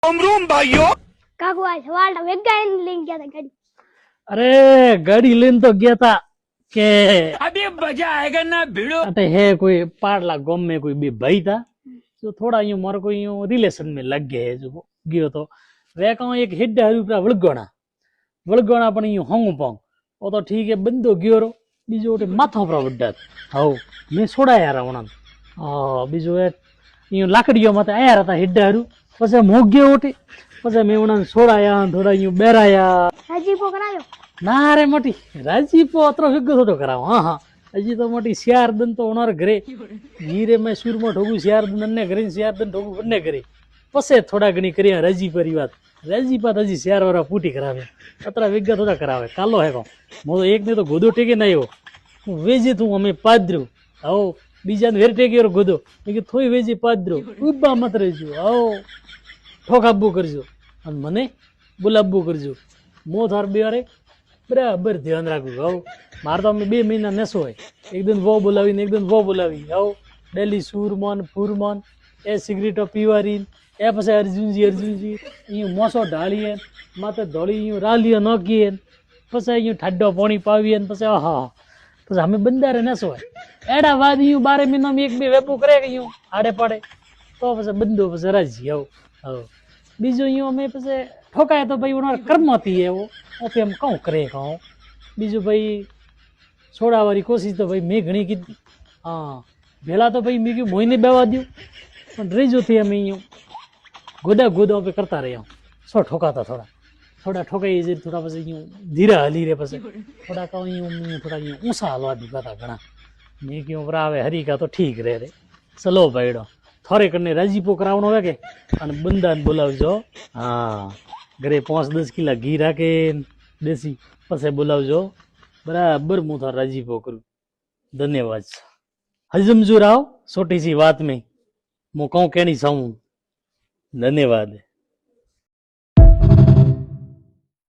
Room भाइयों કાકુ આ સવાલ વેગા એને લઈને ગયા હતા ગાડી. અરે ગાડી લઈને તો ગયા તા કે अभी मजा आएगा ना भिड़ो अटे है कोई पाड़ला गांव में कोई भी भाई था जो थोड़ा यूं मारो कोई यूं रिलेशन में लग गए है जो गयो तो वे कहूं एक हिड हरी वळगोणा पण यूं होंग पोंग वो तो ठीक है बंदो गयो रो बीजो ओटे माथा पर वड्डा हाउ मैं सोडाया रावणा बीजो ए यूं लाकड़ियो मते आया रहता हिड हरु पछे मोग्यो ओटे पछे मैं उना सोडाया थोड़ा यूं बेराया રાજીપો કરાયો. ना रे मोटी राजीपो अतरो विगो थोड़ो कराव हाँ हाँ हजी तो मोटी सियारदन तो उनार घरे हीरे में सुर में ठोगू सियारदन ने घरे सियारदन ठोगू बन्ने घरे पसे थोड़ा घणी करिया राजीपरी बात राजीपा हजी सियार वाला पूटी करावे अतरा विगो थोड़ा करावे कालो है को मो तो एक ने तो गोदो टेके नहीं हो वेजे तू हमें पाद्रो आओ बीजा ने वेर टेके और गोदो लेकिन थोई वेजे पाद्रो उबा मत रहजो आओ ठोकाबू करजो अन मने बुलाबू करजो मो थार बेरे बराबर ध्यान राखू आओ मार तो अमे 2 महीना नेसो है एक दिन वो बोलावी ने एक दिन वो बोलावी आओ डेली सूरमन फूरमन ए सिगरेटो पीवारी ए पछे अर्जुनजी यूं मोसो ढाळीए माथे धोળી यूं रालियो नोकीए पछे यूं ठाडो पाणी पावीए पछे आहा पछे हमें बंदारे नेसो है एड़ा बाद यूं 12 महीना में एक बे वेपू करे के यूं आड़े पाड़े तो पछे बंदो पछे राजी आओ आओ बीजो यूं अमे पछे ठोकाय तो भाई उनार कर्म थी है वो ओपे हम कहूं करे कहूं बीजो भाई छोड़ा वाली कोशिश तो भाई मैं घणी की हाँ भेला तो भाई मैं क्यों मोईने बेवा दियो पण रेजो थी अमे यूं गोदा पे करता रहे सो ठोकाता थोड़ा ठोकाई जे थोड़ा पछे यूं धीरे हली रे पछे थोड़ा कहूं यूं थोड़ा यूं ऊंचा हलवा दी था घणा मैं क्यों बरावे हरी का तो ठीक रे चलो भाईडो थोड़े करने राजीपो करावनो है के अने बंदा ने बोलावजो हाँ घरे 5-10 किला घी राखे देसी पछे बोलावजो बराबर मु थार राजीपो करूं धन्यवाद हजमजू राव छोटी सी बात में मु कहूं केनी साऊं धन्यवाद।